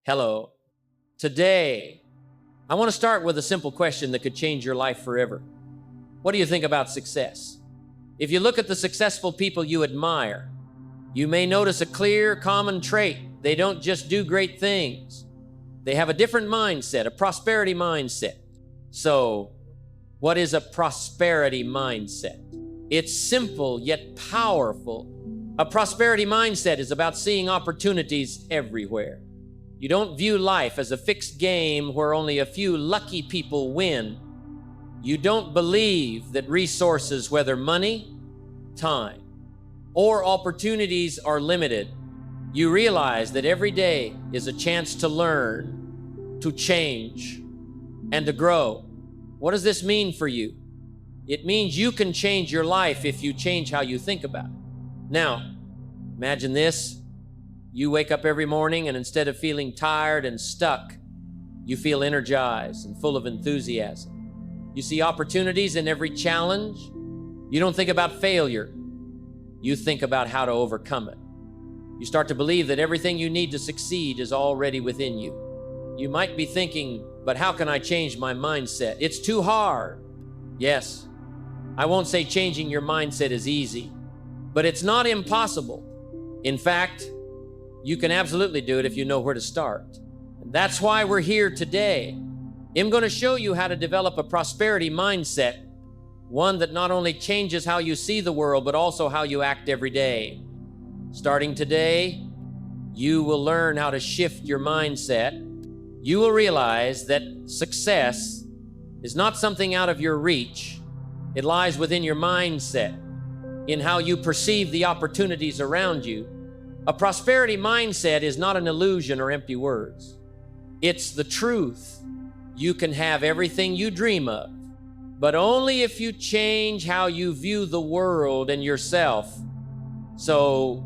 Hello. Today, I want to start with a simple question that could change your life forever. What do you think about success? If you look at the successful people you admire, you may notice a clear common trait. They don't just do great things. They have a different mindset, a prosperity mindset. So, what is a prosperity mindset? It's simple yet powerful. A prosperity mindset is about seeing opportunities everywhere. You don't view life as a fixed game where only a few lucky people win. You don't believe that resources, whether money, time, or opportunities, are limited. You realize that every day is a chance to learn, to change, and to grow. What does this mean for you? It means you can change your life if you change how you think about it. Now, imagine this. You wake up every morning and instead of feeling tired and stuck, you feel energized and full of enthusiasm. You see opportunities in every challenge. You don't think about failure. You think about how to overcome it. You start to believe that everything you need to succeed is already within you. You might be thinking, but how can I change my mindset? It's too hard. Yes, I won't say changing your mindset is easy, but it's not impossible. In fact, you can absolutely do it if you know where to start. And that's why we're here today. I'm going to show you how to develop a prosperity mindset, one that not only changes how you see the world, but also how you act every day. Starting today, you will learn how to shift your mindset. You will realize that success is not something out of your reach. It lies within your mindset, in how you perceive the opportunities around you. A prosperity mindset is not an illusion or empty words. It's the truth. You can have everything you dream of, but only if you change how you view the world and yourself. So,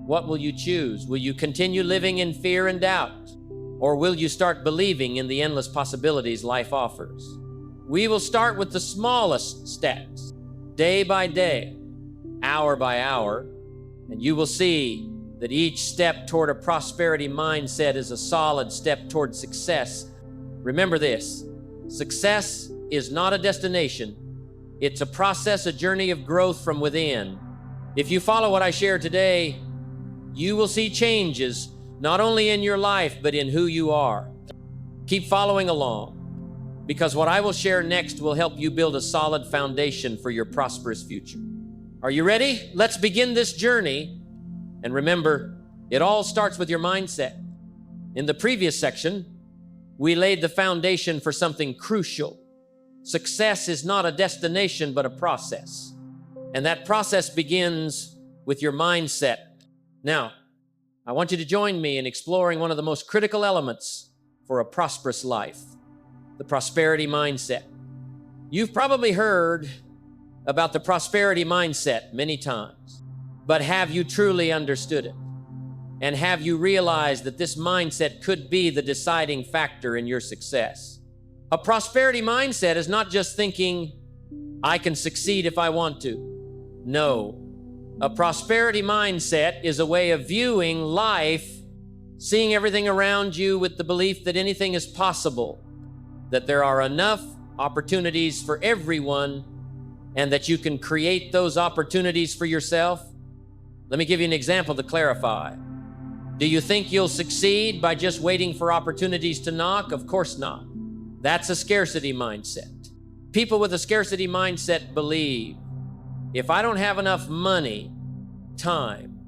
what will you choose? Will you continue living in fear and doubt? Or will you start believing in the endless possibilities life offers? We will start with the smallest steps, day by day, hour by hour, and you will see that each step toward a prosperity mindset is a solid step toward success. Remember this, success is not a destination. It's a process, a journey of growth from within. If you follow what I share today, you will see changes, not only in your life, but in who you are. Keep following along, because what I will share next will help you build a solid foundation for your prosperous future. Are you ready? Let's begin this journey. And remember, it all starts with your mindset. In the previous section, we laid the foundation for something crucial. Success is not a destination, but a process. And that process begins with your mindset. Now, I want you to join me in exploring one of the most critical elements for a prosperous life, the prosperity mindset. You've probably heard about the prosperity mindset many times. But have you truly understood it? And have you realized that this mindset could be the deciding factor in your success? A prosperity mindset is not just thinking, I can succeed if I want to. No. A prosperity mindset is a way of viewing life, seeing everything around you with the belief that anything is possible, that there are enough opportunities for everyone, and that you can create those opportunities for yourself. Let me give you an example to clarify. Do you think you'll succeed by just waiting for opportunities to knock? Of course not. That's a scarcity mindset. People with a scarcity mindset believe, if I don't have enough money, time,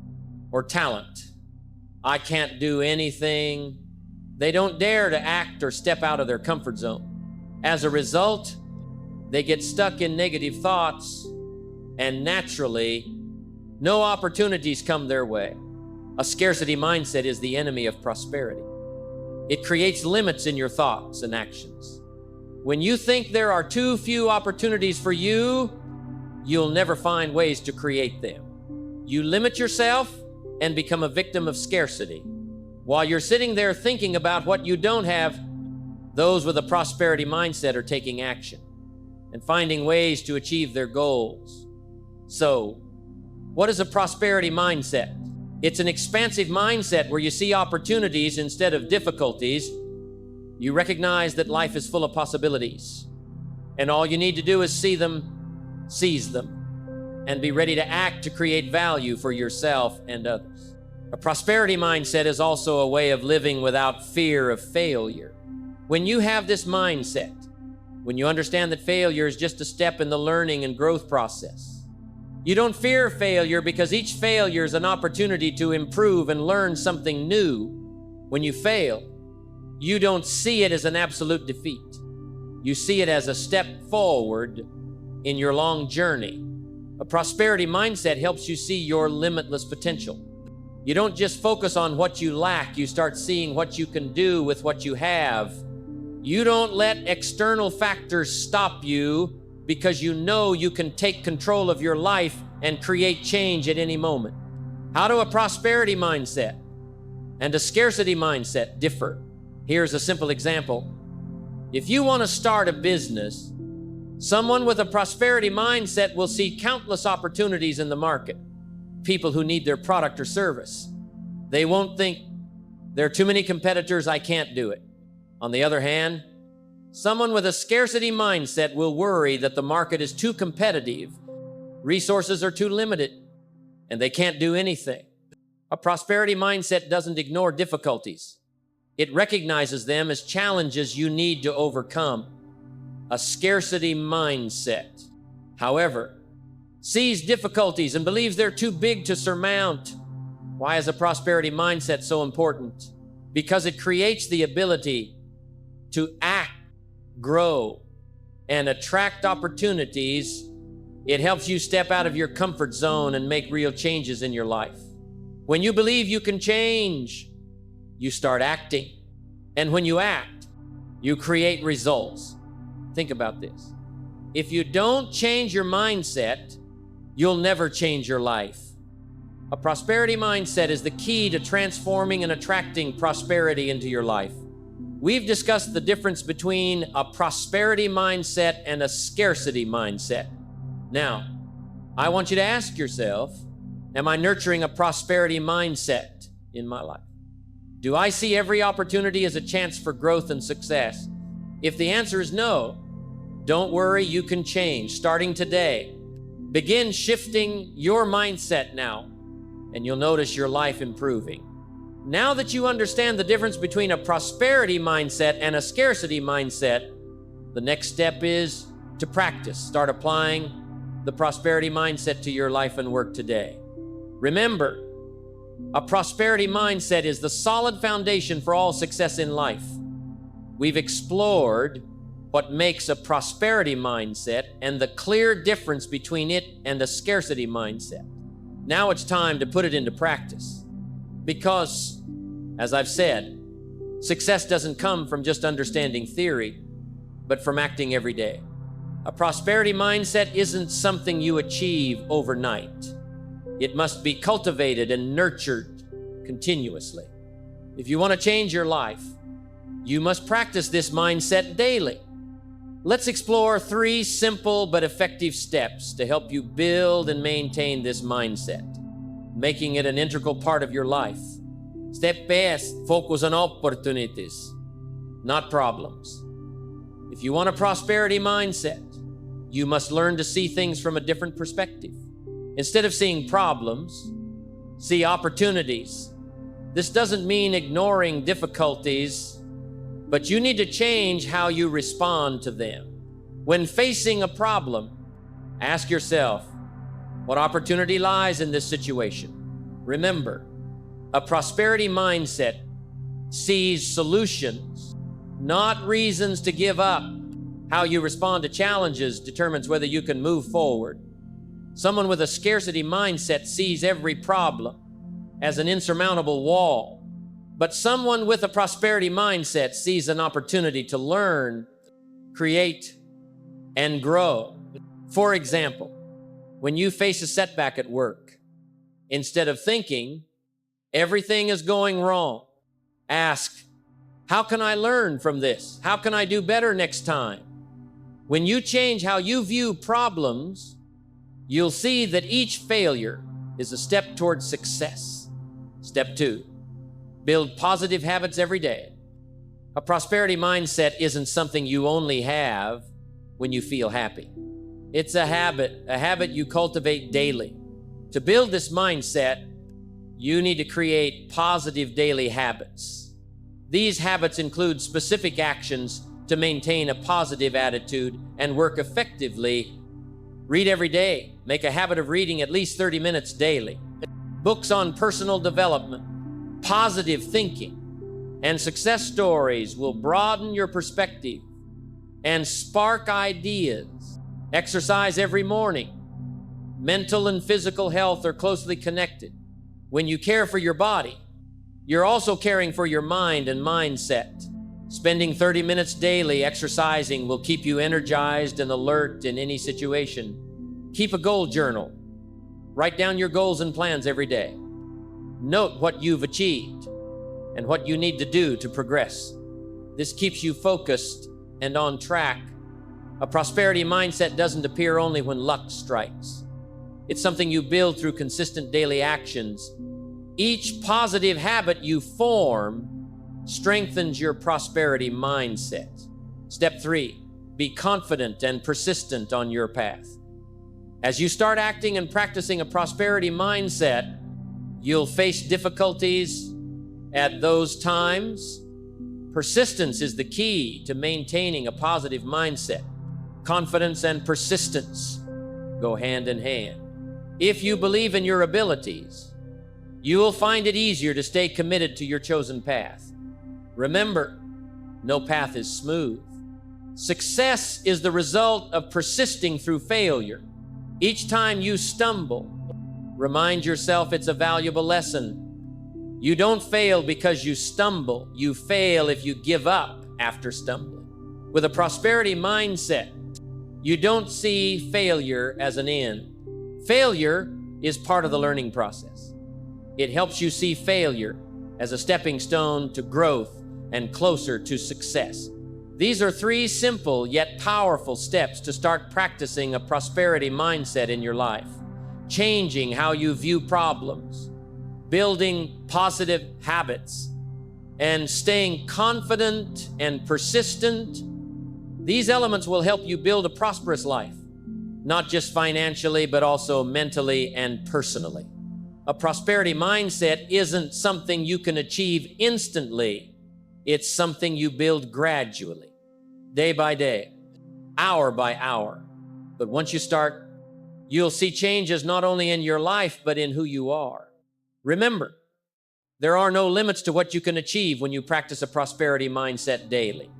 or talent, I can't do anything. They don't dare to act or step out of their comfort zone. As a result, they get stuck in negative thoughts, and naturally, no opportunities come their way. A scarcity mindset is the enemy of prosperity. It creates limits in your thoughts and actions. When you think there are too few opportunities for you, you'll never find ways to create them. You limit yourself and become a victim of scarcity. While you're sitting there thinking about what you don't have, those with a prosperity mindset are taking action and finding ways to achieve their goals. So, what is a prosperity mindset? It's an expansive mindset where you see opportunities instead of difficulties. You recognize that life is full of possibilities, and all you need to do is see them, seize them, and be ready to act to create value for yourself and others. A prosperity mindset is also a way of living without fear of failure. When you have this mindset, when you understand that failure is just a step in the learning and growth process, you don't fear failure because each failure is an opportunity to improve and learn something new. When you fail, you don't see it as an absolute defeat. You see it as a step forward in your long journey. A prosperity mindset helps you see your limitless potential. You don't just focus on what you lack, you start seeing what you can do with what you have. You don't let external factors stop you because you know you can take control of your life and create change at any moment. How do a prosperity mindset and a scarcity mindset differ? Here's a simple example. If you want to start a business, someone with a prosperity mindset will see countless opportunities in the market, people who need their product or service. They won't think, there are too many competitors, I can't do it. On the other hand, someone with a scarcity mindset will worry that the market is too competitive, resources are too limited, and they can't do anything. A prosperity mindset doesn't ignore difficulties. It recognizes them as challenges you need to overcome. A scarcity mindset, however, sees difficulties and believes they're too big to surmount. Why is a prosperity mindset so important? Because it creates the ability to act, grow, and attract opportunities. It helps you step out of your comfort zone and make real changes in your life. When you believe you can change, you start acting. And when you act, you create results. Think about this. If you don't change your mindset, you'll never change your life. A prosperity mindset is the key to transforming and attracting prosperity into your life. We've discussed the difference between a prosperity mindset and a scarcity mindset. Now, I want you to ask yourself, am I nurturing a prosperity mindset in my life? Do I see every opportunity as a chance for growth and success? If the answer is no, don't worry, you can change. Starting today, begin shifting your mindset now, and you'll notice your life improving. Now that you understand the difference between a prosperity mindset and a scarcity mindset, the next step is to practice. Start applying the prosperity mindset to your life and work today. Remember, a prosperity mindset is the solid foundation for all success in life. We've explored what makes a prosperity mindset and the clear difference between it and a scarcity mindset. Now it's time to put it into practice. Because, as I've said, success doesn't come from just understanding theory, but from acting every day. A prosperity mindset isn't something you achieve overnight. It must be cultivated and nurtured continuously. If you want to change your life, you must practice this mindset daily. Let's explore 3 simple but effective steps to help you build and maintain this mindset, making it an integral part of your life. Step A, focus on opportunities, not problems. If you want a prosperity mindset, you must learn to see things from a different perspective. Instead of seeing problems, see opportunities. This doesn't mean ignoring difficulties, but you need to change how you respond to them. When facing a problem, ask yourself, what opportunity lies in this situation? Remember, a prosperity mindset sees solutions, not reasons to give up. How you respond to challenges determines whether you can move forward. Someone with a scarcity mindset sees every problem as an insurmountable wall. But someone with a prosperity mindset sees an opportunity to learn, create, and grow. For example, when you face a setback at work, instead of thinking, everything is going wrong, ask, how can I learn from this? How can I do better next time? When you change how you view problems, you'll see that each failure is a step towards success. Step 2, build positive habits every day. A prosperity mindset isn't something you only have when you feel happy. It's a habit you cultivate daily. To build this mindset, you need to create positive daily habits. These habits include specific actions to maintain a positive attitude and work effectively. Read every day. Make a habit of reading at least 30 minutes daily. Books on personal development, positive thinking, and success stories will broaden your perspective and spark ideas. Exercise every morning. Mental and physical health are closely connected. When you care for your body, you're also caring for your mind and mindset. Spending 30 minutes daily exercising will keep you energized and alert in any situation. Keep a goal journal. Write down your goals and plans every day. Note what you've achieved and what you need to do to progress. This keeps you focused and on track. A prosperity mindset doesn't appear only when luck strikes. It's something you build through consistent daily actions. Each positive habit you form strengthens your prosperity mindset. Step 3, be confident and persistent on your path. As you start acting and practicing a prosperity mindset, you'll face difficulties at those times. Persistence is the key to maintaining a positive mindset. Confidence and persistence go hand in hand. If you believe in your abilities, you will find it easier to stay committed to your chosen path. Remember, no path is smooth. Success is the result of persisting through failure. Each time you stumble, remind yourself it's a valuable lesson. You don't fail because you stumble. You fail if you give up after stumbling. With a prosperity mindset, you don't see failure as an end. Failure is part of the learning process. It helps you see failure as a stepping stone to growth and closer to success. These are 3 simple yet powerful steps to start practicing a prosperity mindset in your life. Changing how you view problems, building positive habits, and staying confident and persistent. These elements will help you build a prosperous life, not just financially, but also mentally and personally. A prosperity mindset isn't something you can achieve instantly. It's something you build gradually, day by day, hour by hour. But once you start, you'll see changes not only in your life, but in who you are. Remember, there are no limits to what you can achieve when you practice a prosperity mindset daily.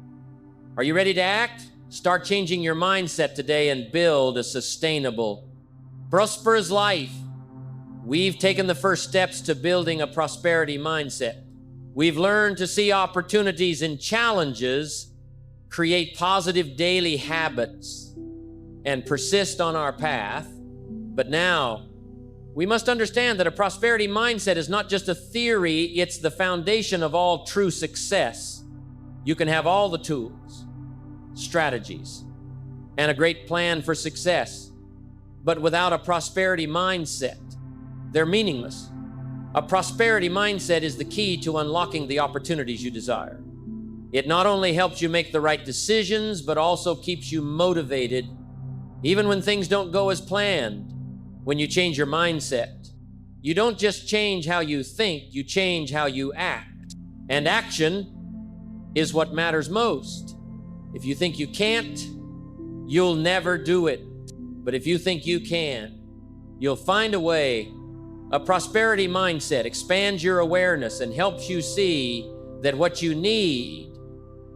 Are you ready to act? Start changing your mindset today and build a sustainable, prosperous life. We've taken the first steps to building a prosperity mindset. We've learned to see opportunities and challenges, create positive daily habits, and persist on our path. But now, we must understand that a prosperity mindset is not just a theory, it's the foundation of all true success. You can have all the tools, strategies, and a great plan for success, but without a prosperity mindset, they're meaningless. A prosperity mindset is the key to unlocking the opportunities you desire. It not only helps you make the right decisions, but also keeps you motivated, even when things don't go as planned. When you change your mindset, you don't just change how you think, you change how you act. And action is what matters most. If you think you can't, you'll never do it. But if you think you can, you'll find a way. A prosperity mindset expands your awareness and helps you see that what you need,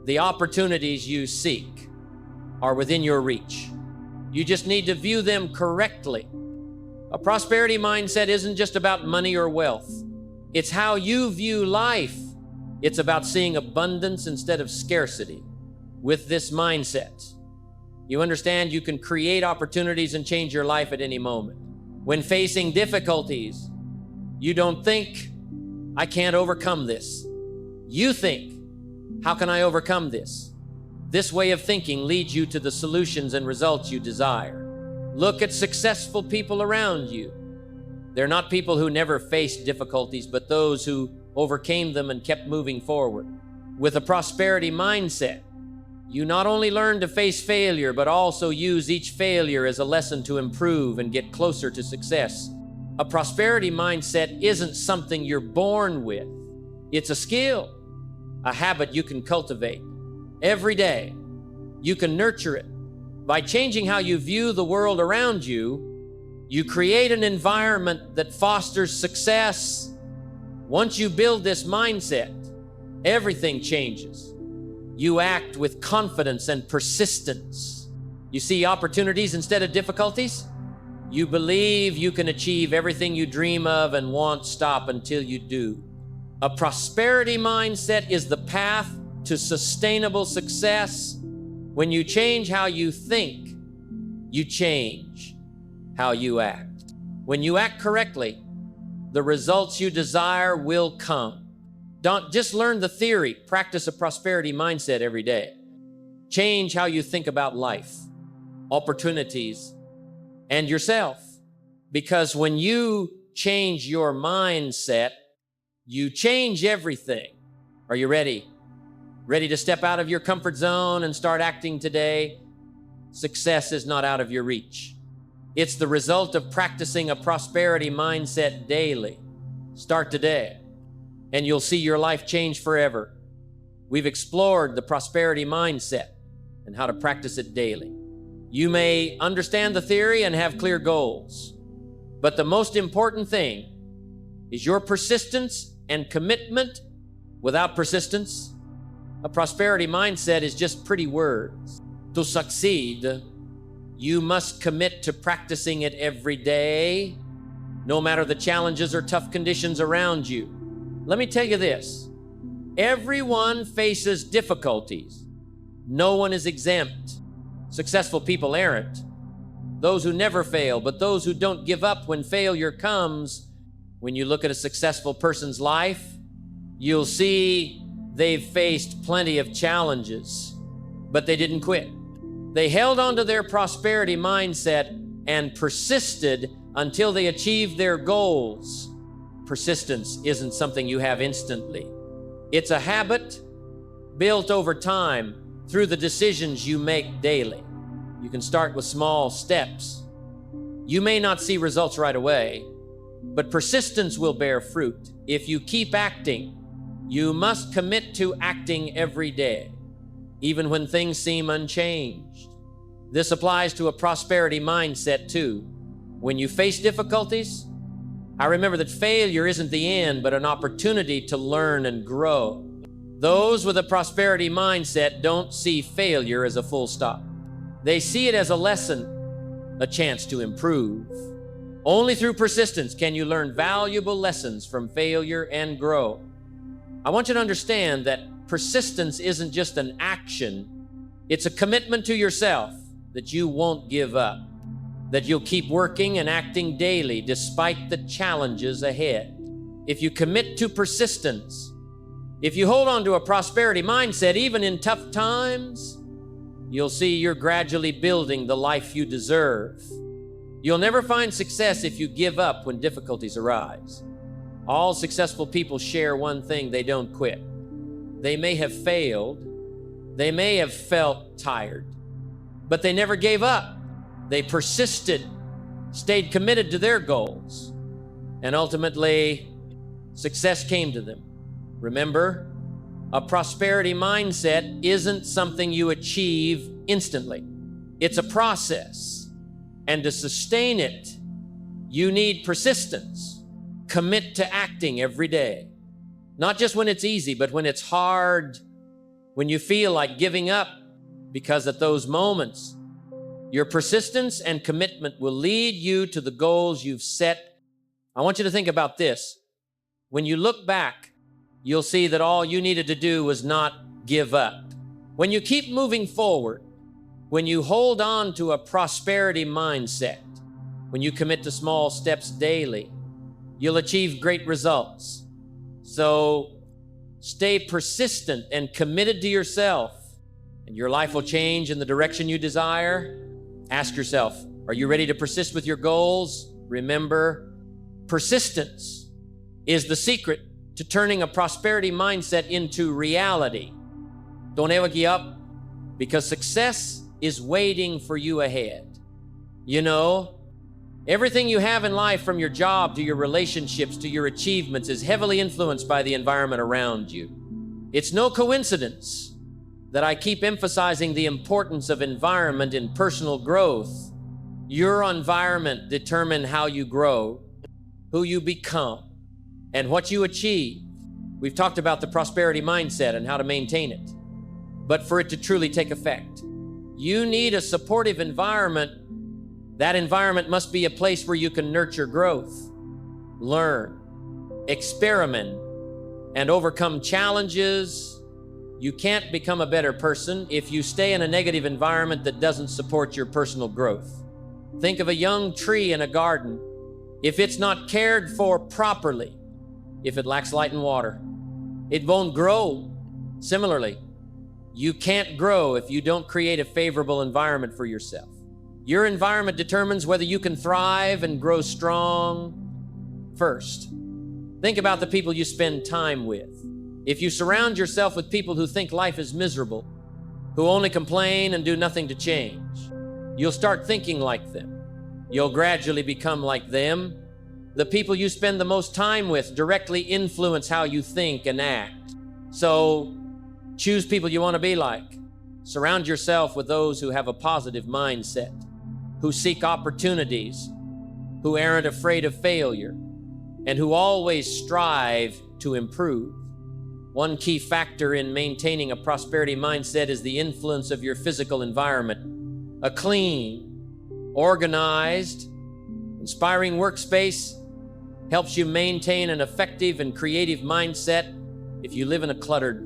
the opportunities you seek, are within your reach. You just need to view them correctly. A prosperity mindset isn't just about money or wealth. It's how you view life. It's about seeing abundance instead of scarcity. With this mindset, you understand you can create opportunities and change your life at any moment. When facing difficulties, you don't think, I can't overcome this. You think, how can I overcome this? This way of thinking leads you to the solutions and results you desire. Look at successful people around you. They're not people who never faced difficulties, but those who overcame them and kept moving forward. With a prosperity mindset, you not only learn to face failure, but also use each failure as a lesson to improve and get closer to success. A prosperity mindset isn't something you're born with. It's a skill, a habit you can cultivate every day. You can nurture it. By changing how you view the world around you, you create an environment that fosters success. Once you build this mindset, everything changes. You act with confidence and persistence. You see opportunities instead of difficulties. You believe you can achieve everything you dream of and won't stop until you do. A prosperity mindset is the path to sustainable success. When you change how you think, you change how you act. When you act correctly, the results you desire will come. Don't just learn the theory, practice a prosperity mindset every day. Change how you think about life, opportunities, and yourself. Because when you change your mindset, you change everything. Are you ready? Ready to step out of your comfort zone and start acting today? Success is not out of your reach. It's the result of practicing a prosperity mindset daily. Start today, and you'll see your life change forever. We've explored the prosperity mindset and how to practice it daily. You may understand the theory and have clear goals, but the most important thing is your persistence and commitment. Without persistence, a prosperity mindset is just pretty words. To succeed, you must commit to practicing it every day, no matter the challenges or tough conditions around you. Let me tell you this, everyone faces difficulties. No one is exempt. Successful people aren't. Those who never fail, but those who don't give up when failure comes. When you look at a successful person's life, you'll see they've faced plenty of challenges, but they didn't quit. They held on to their prosperity mindset and persisted until they achieved their goals. Persistence isn't something you have instantly. It's a habit built over time through the decisions you make daily. You can start with small steps. You may not see results right away, but persistence will bear fruit. If you keep acting, you must commit to acting every day, even when things seem unchanged. This applies to a prosperity mindset too. When you face difficulties, I remember that failure isn't the end, but an opportunity to learn and grow. Those with a prosperity mindset don't see failure as a full stop. They see it as a lesson, a chance to improve. Only through persistence can you learn valuable lessons from failure and grow. I want you to understand that persistence isn't just an action, it's a commitment to yourself that you won't give up, that you'll keep working and acting daily despite the challenges ahead. If you commit to persistence, if you hold on to a prosperity mindset, even in tough times, you'll see you're gradually building the life you deserve. You'll never find success if you give up when difficulties arise. All successful people share one thing: they don't quit. They may have failed, they may have felt tired, but they never gave up. They persisted, stayed committed to their goals, and ultimately, success came to them. Remember, a prosperity mindset isn't something you achieve instantly. It's a process, and to sustain it, you need persistence. Commit to acting every day. Not just when it's easy, but when it's hard, when you feel like giving up, because at those moments, your persistence and commitment will lead you to the goals you've set. I want you to think about this. When you look back, you'll see that all you needed to do was not give up. When you keep moving forward, when you hold on to a prosperity mindset, when you commit to small steps daily, you'll achieve great results. So stay persistent and committed to yourself, and your life will change in the direction you desire. Ask yourself, are you ready to persist with your goals? Remember, Persistence is the secret to turning a prosperity mindset into reality. Don't ever give up, because success is waiting for you ahead. You know, everything you have in life, from your job to your relationships to your achievements, is heavily influenced by the environment around you. It's no coincidence that I keep emphasizing the importance of environment in personal growth. Your environment determines how you grow, who you become, and what you achieve. We've talked about the prosperity mindset and how to maintain it. But for it to truly take effect, you need a supportive environment. That environment must be a place where you can nurture growth, learn, experiment, and overcome challenges. You can't become a better person if you stay in a negative environment that doesn't support your personal growth. Think of a young tree in a garden. If it's not cared for properly, if it lacks light and water, it won't grow. Similarly, you can't grow if you don't create a favorable environment for yourself. Your environment determines whether you can thrive and grow strong. First, think about the people you spend time with. If you surround yourself with people who think life is miserable, who only complain and do nothing to change, you'll start thinking like them. You'll gradually become like them. The people you spend the most time with directly influence how you think and act. So choose people you want to be like. Surround yourself with those who have a positive mindset, who seek opportunities, who aren't afraid of failure, and who always strive to improve. One key factor in maintaining a prosperity mindset is the influence of your physical environment. A clean, organized, inspiring workspace helps you maintain an effective and creative mindset. If you live in a cluttered,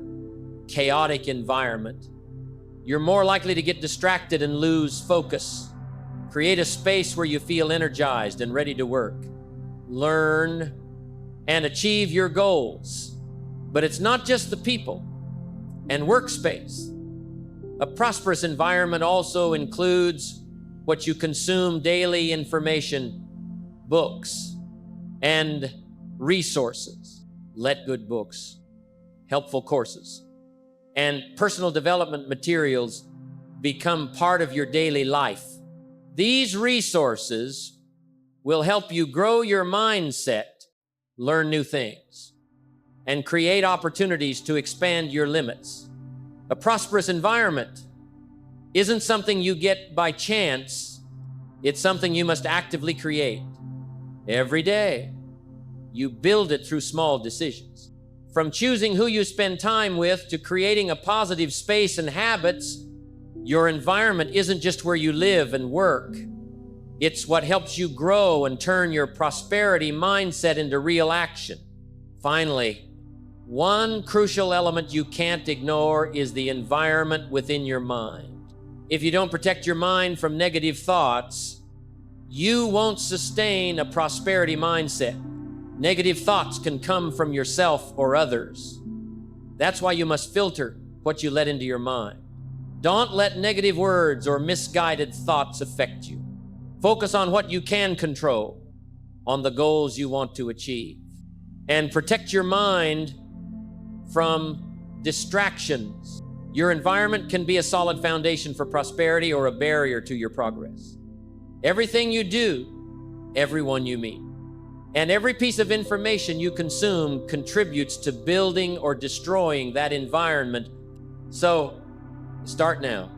chaotic environment, you're more likely to get distracted and lose focus. Create a space where you feel energized and ready to work, learn, and achieve your goals. But it's not just the people and workspace. A prosperous environment also includes what you consume daily: information, books, and resources. Let good books, helpful courses, and personal development materials become part of your daily life. These resources will help you grow your mindset, learn new things, and create opportunities to expand your limits. A prosperous environment isn't something you get by chance. It's something you must actively create. Every day, you build it through small decisions. From choosing who you spend time with to creating a positive space and habits, your environment isn't just where you live and work. It's what helps you grow and turn your prosperity mindset into real action. Finally, one crucial element you can't ignore is the environment within your mind. If you don't protect your mind from negative thoughts, you won't sustain a prosperity mindset. Negative thoughts can come from yourself or others. That's why you must filter what you let into your mind. Don't let negative words or misguided thoughts affect you. Focus on what you can control, on the goals you want to achieve, and protect your mind from distractions. Your environment can be a solid foundation for prosperity or a barrier to your progress. Everything you do, everyone you meet, and every piece of information you consume contributes to building or destroying that environment. So, start now.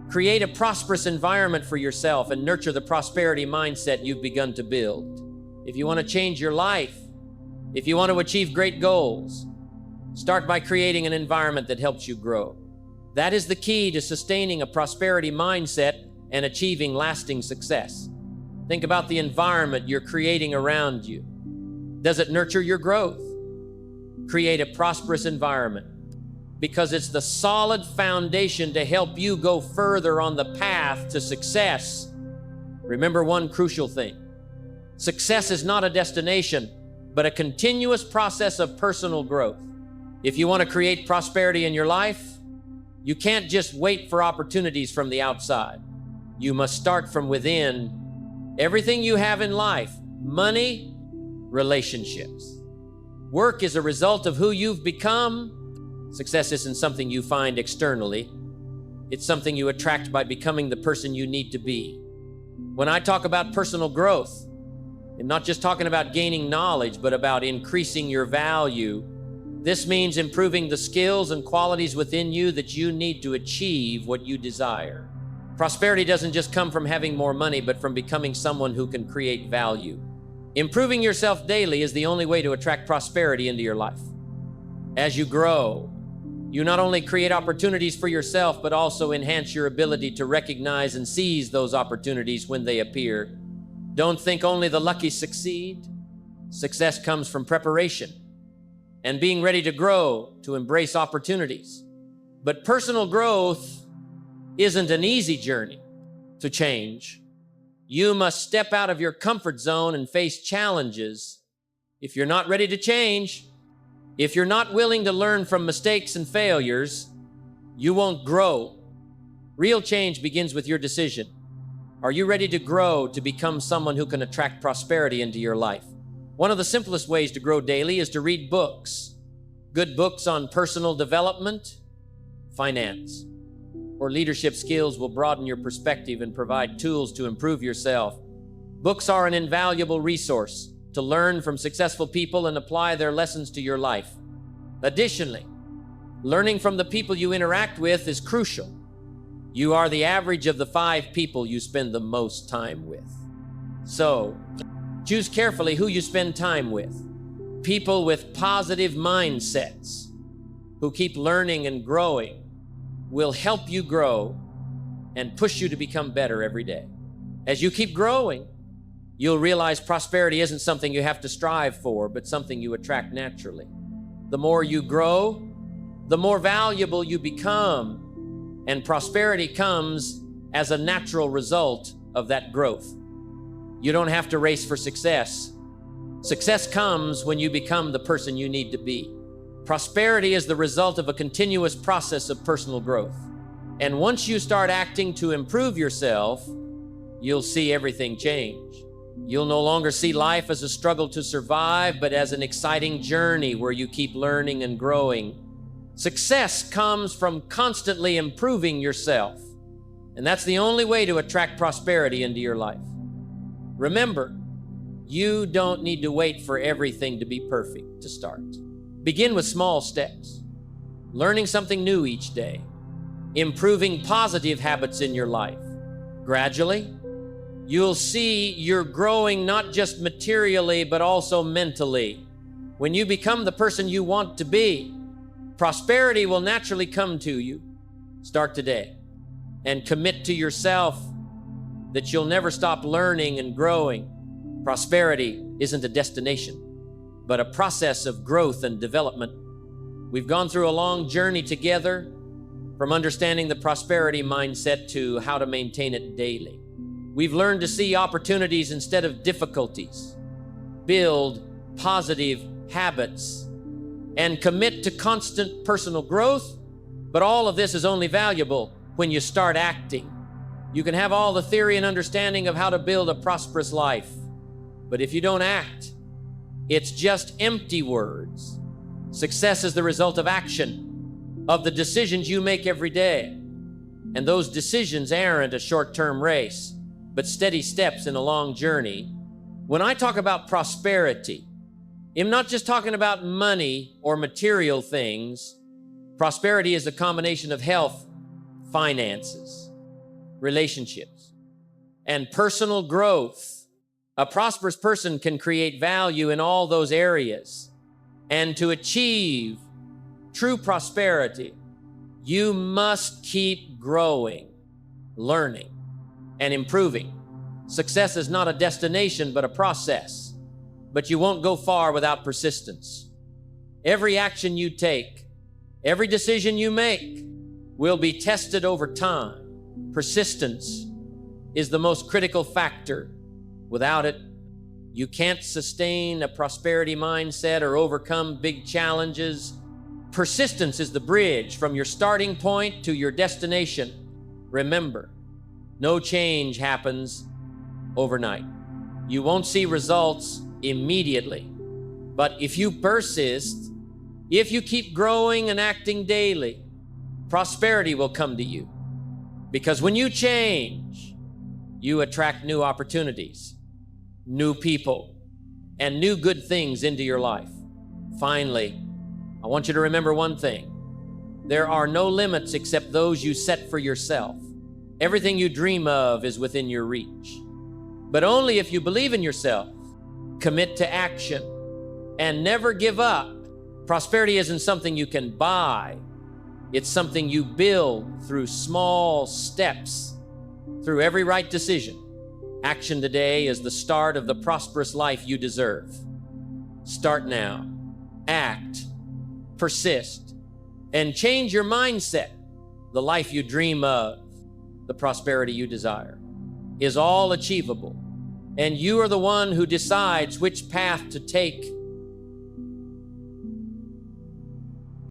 Create a prosperous environment for yourself and nurture the prosperity mindset you've begun to build. If you want to change your life, if you want to achieve great goals, start by creating an environment that helps you grow. That is the key to sustaining a prosperity mindset and achieving lasting success. Think about the environment you're creating around you. Does it nurture your growth? Create a prosperous environment, because it's the solid foundation to help you go further on the path to success. Remember one crucial thing. Success is not a destination, but a continuous process of personal growth. If you want to create prosperity in your life, you can't just wait for opportunities from the outside. You must start from within. Everything you have in life, money, relationships. Work is a result of who you've become. Success isn't something you find externally. It's something you attract by becoming the person you need to be. When I talk about personal growth, I'm not just talking about gaining knowledge, but about increasing your value. This means improving the skills and qualities within you that you need to achieve what you desire. Prosperity doesn't just come from having more money, but from becoming someone who can create value. Improving yourself daily is the only way to attract prosperity into your life. As you grow, you not only create opportunities for yourself, but also enhance your ability to recognize and seize those opportunities when they appear. Don't think only the lucky succeed. Success comes from preparation and being ready to grow, to embrace opportunities. But personal growth isn't an easy journey to change. You must step out of your comfort zone and face challenges. If you're not ready to change, if you're not willing to learn from mistakes and failures, you won't grow. Real change begins with your decision. Are you ready to grow to become someone who can attract prosperity into your life? One of the simplest ways to grow daily is to read books. Good books on personal development, finance, or leadership skills will broaden your perspective and provide tools to improve yourself. Books are an invaluable resource to learn from successful people and apply their lessons to your life. Additionally, learning from the people you interact with is crucial. You are the average of the 5 people you spend the most time with. So, choose carefully who you spend time with. People with positive mindsets who keep learning and growing will help you grow and push you to become better every day. As you keep growing, you'll realize prosperity isn't something you have to strive for, but something you attract naturally. The more you grow, the more valuable you become, and prosperity comes as a natural result of that growth. You don't have to race for success. Success comes when you become the person you need to be. Prosperity is the result of a continuous process of personal growth. And once you start acting to improve yourself, you'll see everything change. You'll no longer see life as a struggle to survive, but as an exciting journey where you keep learning and growing. Success comes from constantly improving yourself. And that's the only way to attract prosperity into your life. Remember, you don't need to wait for everything to be perfect to start. Begin with small steps, learning something new each day, improving positive habits in your life. Gradually, you'll see you're growing not just materially, but also mentally. When you become the person you want to be, prosperity will naturally come to you. Start today and commit to yourself that you'll never stop learning and growing. Prosperity isn't a destination, but a process of growth and development. We've gone through a long journey together, from understanding the prosperity mindset to how to maintain it daily. We've learned to see opportunities instead of difficulties, build positive habits, and commit to constant personal growth. But all of this is only valuable when you start acting. You can have all the theory and understanding of how to build a prosperous life, but if you don't act, it's just empty words. Success is the result of action, of the decisions you make every day. And those decisions aren't a short-term race, but steady steps in a long journey. When I talk about prosperity, I'm not just talking about money or material things. Prosperity is a combination of health, finances, relationships, and personal growth. A prosperous person can create value in all those areas. And to achieve true prosperity, you must keep growing, learning, and improving. Success is not a destination, but a process. But you won't go far without persistence. Every action you take, every decision you make will be tested over time. Persistence is the most critical factor. Without it, you can't sustain a prosperity mindset or overcome big challenges. Persistence is the bridge from your starting point to your destination. Remember, no change happens overnight. You won't see results immediately. But if you persist, if you keep growing and acting daily, prosperity will come to you. Because when you change, you attract new opportunities, new people, and new good things into your life. Finally, I want you to remember one thing. There are no limits except those you set for yourself. Everything you dream of is within your reach. But only if you believe in yourself, commit to action, and never give up. Prosperity isn't something you can buy. It's something you build through small steps, through every right decision. Action today is the start of the prosperous life you deserve. Start now. Act, persist, and change your mindset. The life you dream of, the prosperity you desire, is all achievable. And you are the one who decides which path to take